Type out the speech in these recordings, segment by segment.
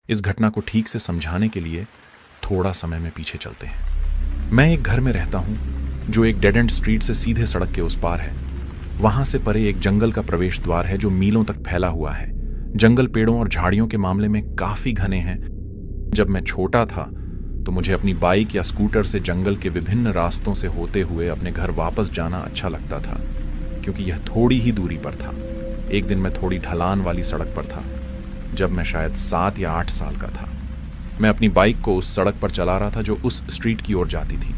इस घटना को ठीक से समझाने के लिए थोड़ा समय में पीछे चलते हैं। मैं एक घर में रहता हूँ जो एक डेड एंड स्ट्रीट से सीधे सड़क के उस पार है। वहां से परे एक जंगल का प्रवेश द्वार है जो मीलों तक फैला हुआ है। जंगल पेड़ों और झाड़ियों के मामले में काफी घने हैं। जब मैं छोटा था तो मुझे अपनी बाइक या स्कूटर से जंगल के विभिन्न रास्तों से होते हुए अपने घर वापस जाना अच्छा लगता था, क्योंकि यह थोड़ी ही दूरी पर था। एक दिन मैं थोड़ी ढलान वाली सड़क पर था, जब मैं शायद 7 या 8 साल का था। मैं अपनी बाइक को उस सड़क पर चला रहा था जो उस स्ट्रीट की ओर जाती थी।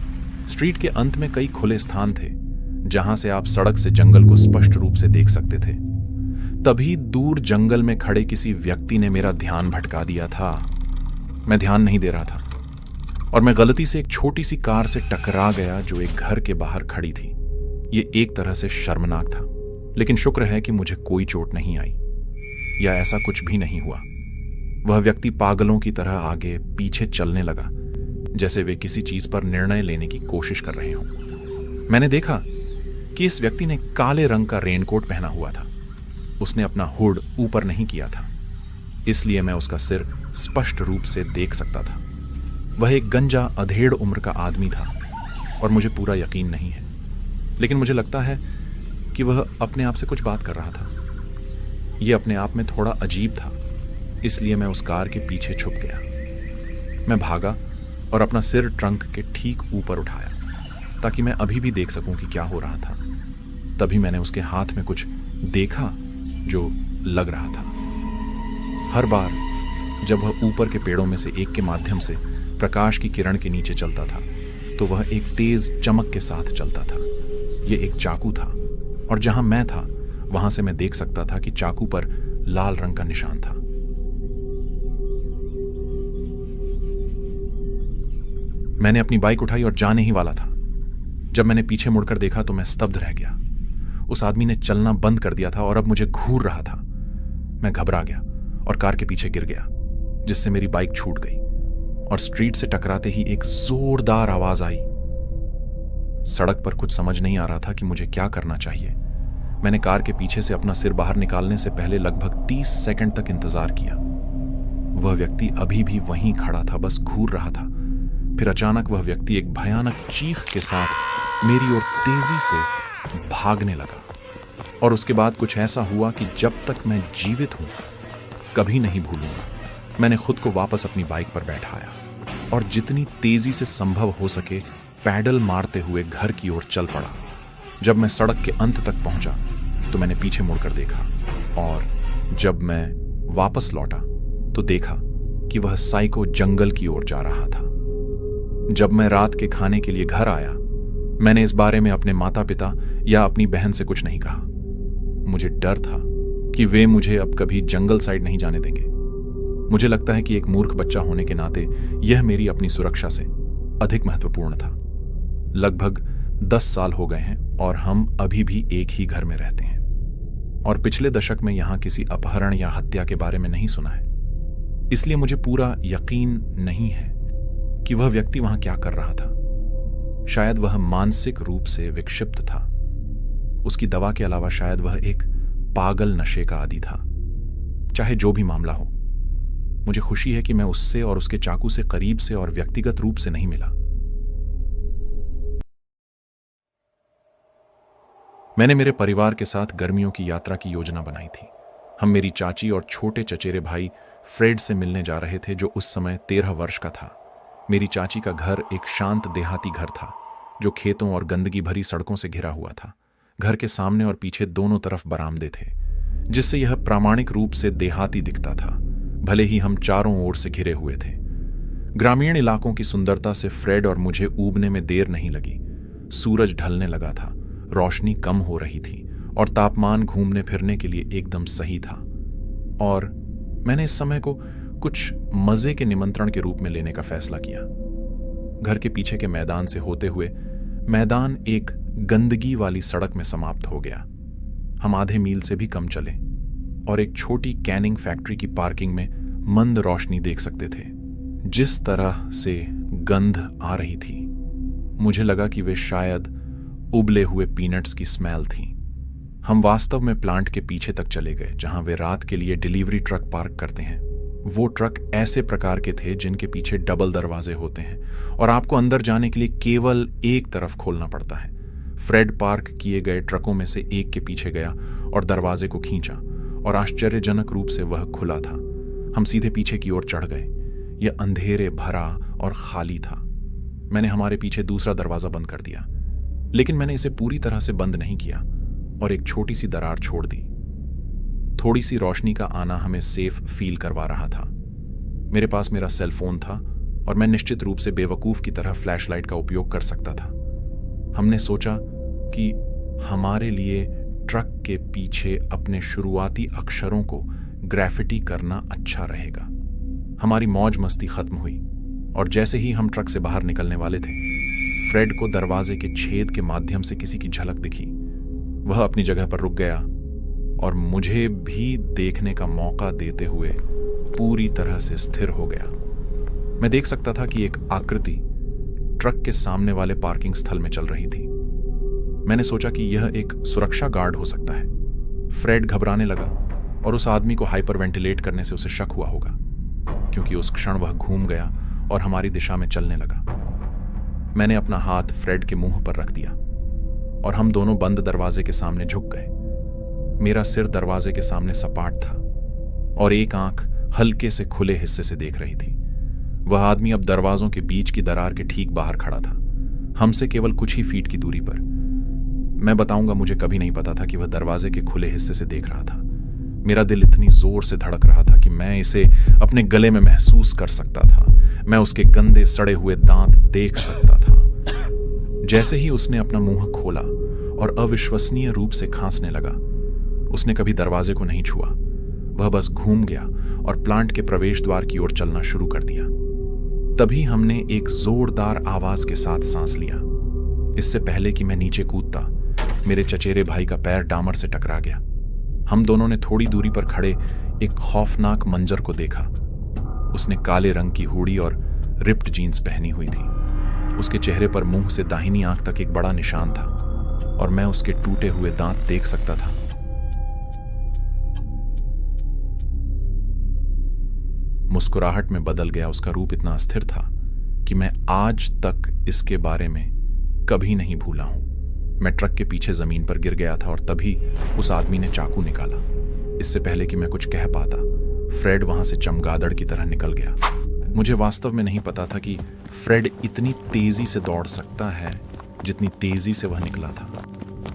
स्ट्रीट के अंत में कई खुले स्थान थे जहां से आप सड़क से जंगल को स्पष्ट रूप से देख सकते थे। तभी दूर जंगल में खड़े किसी व्यक्ति ने मेरा ध्यान भटका दिया था। मैं ध्यान नहीं दे रहा था और मैं गलती से एक छोटी सी कार से टकरा गया जो एक घर के बाहर खड़ी थी। ये एक तरह से शर्मनाक था, लेकिन शुक्र है कि मुझे कोई चोट नहीं आई या ऐसा कुछ भी नहीं हुआ। वह व्यक्ति पागलों की तरह आगे पीछे चलने लगा, जैसे वे किसी चीज पर निर्णय लेने की कोशिश कर रहे हों। मैंने देखा कि इस व्यक्ति ने काले रंग का रेनकोट पहना हुआ था। उसने अपना हुड ऊपर नहीं किया था, इसलिए मैं उसका सिर स्पष्ट रूप से देख सकता था। वह एक गंजा अधेड़ उम्र का आदमी था और मुझे पूरा यकीन नहीं है, लेकिन मुझे लगता है कि वह अपने आप से कुछ बात कर रहा था। यह अपने आप में थोड़ा अजीब था, इसलिए मैं उस कार के पीछे छुप गया। मैं भागा और अपना सिर ट्रंक के ठीक ऊपर उठाया ताकि मैं अभी भी देख सकूं कि क्या हो रहा था। तभी मैंने उसके हाथ में कुछ देखा जो लग रहा था। हर बार जब वह ऊपर के पेड़ों में से एक के माध्यम से प्रकाश की किरण के नीचे चलता था तो वह एक तेज चमक के साथ चलता था। यह एक चाकू था और जहां मैं था वहां से मैं देख सकता था कि चाकू पर लाल रंग का निशान था। मैंने अपनी बाइक उठाई और जाने ही वाला था। जब मैंने पीछे मुड़कर देखा तो मैं स्तब्ध रह गया। उस आदमी ने चलना बंद कर दिया था और अब मुझे घूर रहा था। मैं घबरा गया और कार के पीछे गिर गया, जिससे मेरी बाइक छूट गई और स्ट्रीट से टकराते ही एक जोरदार आवाज आई। सड़क पर कुछ समझ नहीं आ रहा था कि मुझे क्या करना चाहिए। मैंने कार के पीछे से अपना सिर बाहर निकालने से पहले लगभग 30 सेकंड तक इंतजार किया। वह व्यक्ति अभी भी वहीं खड़ा था, बस घूर रहा था। फिर अचानक वह व्यक्ति एक भयानक चीख के साथ मेरी ओर तेजी से भागने लगा और उसके बाद कुछ ऐसा हुआ कि जब तक मैं जीवित हूं कभी नहीं भूलूंगा। मैंने खुद को वापस अपनी बाइक पर बैठाया और जितनी तेजी से संभव हो सके पैडल मारते हुए घर की ओर चल पड़ा। जब मैं सड़क के अंत तक पहुंचा तो मैंने पीछे मुड़कर देखा और जब मैं वापस लौटा तो देखा कि वह साइको जंगल की ओर जा रहा था। जब मैं रात के खाने के लिए घर आया, मैंने इस बारे में अपने माता पिता या अपनी बहन से कुछ नहीं कहा। मुझे डर था कि वे मुझे अब कभी जंगल साइड नहीं जाने देंगे। मुझे लगता है कि एक मूर्ख बच्चा होने के नाते यह मेरी अपनी सुरक्षा से अधिक महत्वपूर्ण था। लगभग 10 साल हो गए हैं और हम अभी भी एक ही घर में रहते हैं और पिछले दशक में यहां किसी अपहरण या हत्या के बारे में नहीं सुना है। इसलिए मुझे पूरा यकीन नहीं है कि वह व्यक्ति वहां क्या कर रहा था। शायद वह मानसिक रूप से विक्षिप्त था। उसकी दवा के अलावा शायद वह एक पागल नशे का आदी था। चाहे जो भी मामला हो, मुझे खुशी है कि मैं उससे और उसके चाकू से करीब से और व्यक्तिगत रूप से नहीं मिला। मैंने मेरे परिवार के साथ गर्मियों की यात्रा की योजना बनाई थी। हम मेरी चाची और छोटे चचेरे भाई फ्रेड से मिलने जा रहे थे, जो उस समय 13 वर्ष का था। मेरी चाची का घर एक शांत देहाती घर था जो खेतों और गंदगी भरी सड़कों से घिरा हुआ था। घर के सामने और पीछे दोनों तरफ बरामदे थे, जिससे यह प्रामाणिक रूप से देहाती दिखता था, भले ही हम चारों ओर से घिरे हुए थे। ग्रामीण इलाकों की सुंदरता से फ्रेड और मुझे ऊबने में देर नहीं लगी। सूरज ढलने लगा था, रोशनी कम हो रही थी और तापमान घूमने फिरने के लिए एकदम सही था। और मैंने इस समय को कुछ मजे के निमंत्रण के रूप में लेने का फैसला किया। घर के पीछे के मैदान से होते हुए मैदान एक गंदगी वाली सड़क में समाप्त हो गया। हम आधे मील से भी कम चले और एक छोटी कैनिंग फैक्ट्री की पार्किंग में मंद रोशनी देख सकते थे। जिस तरह से गंध आ रही थी, मुझे लगा कि वे शायद उबले हुए पीनट्स की स्मेल थी। हम वास्तव में प्लांट के पीछे तक चले गए, जहां वे रात के लिए डिलीवरी ट्रक पार्क करते हैं। वो ट्रक ऐसे प्रकार के थे जिनके पीछे डबल दरवाजे होते हैं और आपको अंदर जाने के लिए केवल एक तरफ खोलना पड़ता है। फ्रेड पार्क किए गए ट्रकों में से एक के पीछे गया और दरवाजे को खींचा और आश्चर्यजनक रूप से वह खुला था। हम सीधे पीछे की ओर चढ़ गए। यह अंधेरे भरा और खाली था। मैंने हमारे पीछे दूसरा दरवाजा बंद कर दिया, लेकिन मैंने इसे पूरी तरह से बंद नहीं किया और एक छोटी सी दरार छोड़ दी। थोड़ी सी रोशनी का आना हमें सेफ फील करवा रहा था। मेरे पास मेरा सेल फोन था और मैं निश्चित रूप से बेवकूफ की तरह फ्लैशलाइट का उपयोग कर सकता था। हमने सोचा कि हमारे लिए ट्रक के पीछे अपने शुरुआती अक्षरों को ग्राफिटी करना अच्छा रहेगा। हमारी मौज मस्ती खत्म हुई और जैसे ही हम ट्रक से बाहर निकलने वाले थे, फ्रेड को दरवाजे के छेद के माध्यम से किसी की झलक दिखी। वह अपनी जगह पर रुक गया और मुझे भी देखने का मौका देते हुए पूरी तरह से स्थिर हो गया। मैं देख सकता था कि एक आकृति ट्रक के सामने वाले पार्किंग स्थल में चल रही थी। मैंने सोचा कि यह एक सुरक्षा गार्ड हो सकता है। फ्रेड घबराने लगा और उस आदमी को हाइपर वेंटिलेट करने से उसे शक हुआ होगा, क्योंकि उस क्षण वह घूम गया और हमारी दिशा में चलने लगा। मैंने अपना हाथ फ्रेड के मुंह पर रख दिया और हम दोनों बंद दरवाजे के सामने झुक गए। मेरा सिर दरवाजे के सामने सपाट था और एक आंख हल्के से खुले हिस्से से देख रही थी। वह आदमी अब दरवाजों के बीच की दरार के ठीक बाहर खड़ा था, हमसे केवल कुछ ही फीट की दूरी पर। मैं बताऊंगा, मुझे कभी नहीं पता था कि वह दरवाजे के खुले हिस्से से देख रहा था। मेरा दिल इतनी जोर से धड़क रहा था कि मैं इसे अपने गले में महसूस कर सकता था। मैं उसके गंदे सड़े हुए दांत देख सकता था। जैसे ही उसने अपना मुंह खोला और अविश्वसनीय रूप से खांसने लगा, उसने कभी दरवाजे को नहीं छुआ। वह बस घूम गया और प्लांट के प्रवेश द्वार की ओर चलना शुरू कर दिया। तभी हमने एक जोरदार आवाज के साथ सांस लिया। इससे पहले कि मैं नीचे कूदता, मेरे चचेरे भाई का पैर डामर से टकरा गया। हम दोनों ने थोड़ी दूरी पर खड़े एक खौफनाक मंजर को देखा। उसने काले रंग की हुडी और रिप्ड जीन्स पहनी हुई थी। उसके चेहरे पर मुंह से दाहिनी आंख तक एक बड़ा निशान था और मैं उसके टूटे हुए दांत देख सकता था। मुस्कुराहट में बदल गया। उसका रूप इतना अस्थिर था कि मैं आज तक इसके बारे में कभी नहीं भूला हूं। मैं ट्रक के पीछे जमीन पर गिर गया था और तभी उस आदमी ने चाकू निकाला। इससे पहले कि मैं कुछ कह पाता, फ्रेड वहां से चमगादड़ की तरह निकल गया। मुझे वास्तव में नहीं पता था कि फ्रेड इतनी तेजी से दौड़ सकता है जितनी तेजी से वह निकला था।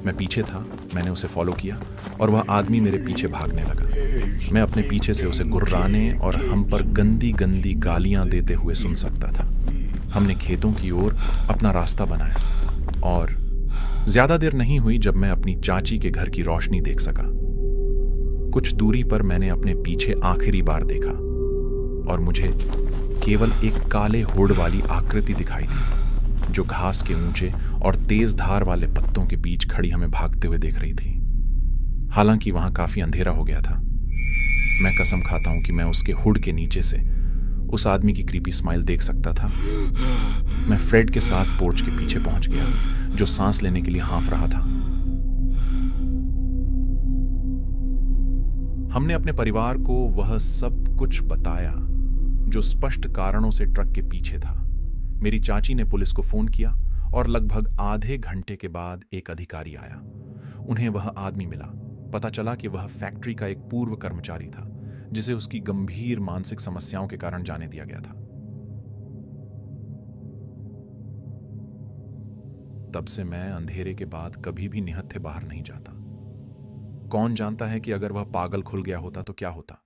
मैं पीछे था, मैंने उसे फॉलो किया और वह आदमी मेरे पीछे भागने लगा। मैं अपने पीछे से उसे गुर्राने और हम पर गंदी गंदी गालियां देते हुए सुन सकता था। हमने खेतों की ओर अपना रास्ता बनाया और ज्यादा देर नहीं हुई जब मैं अपनी चाची के घर की रोशनी देख सका। कुछ दूरी पर मैंने अपने पीछे आखिरी बार देखा और मुझे केवल एक काले हुड वाली आकृति दिखाई दी, जो घास के ऊंचे और तेज धार वाले पत्तों के बीच खड़ी हमें भागते हुए देख रही थी। हालांकि वहां काफी अंधेरा हो गया था। मैं कसम खाता हूं कि मैं उसके हुड के नीचे से उस आदमी की क्रीपी स्माइल देख सकता था। मैं फ्रेड के साथ पोर्च के पीछे पहुंच गया, जो सांस लेने के लिए हाँफ रहा था। हमने अपने परिवार को वह सब कुछ बताया जो स्पष्ट कारणों से ट्रक के पीछे था। मेरी चाची ने पुलिस को फोन किया और लगभग आधे घंटे के बाद एक अधिकारी आया। उन्हें वह आदमी मिला। पता चला कि वह फैक्ट्री का एक पूर्व कर्मचारी था, जिसे उसकी गंभीर मानसिक समस्याओं के कारण जाने दिया गया था। तब से मैं अंधेरे के बाद कभी भी निहत्थे बाहर नहीं जाता। कौन जानता है कि अगर वह पागल खुल गया होता तो क्या होता।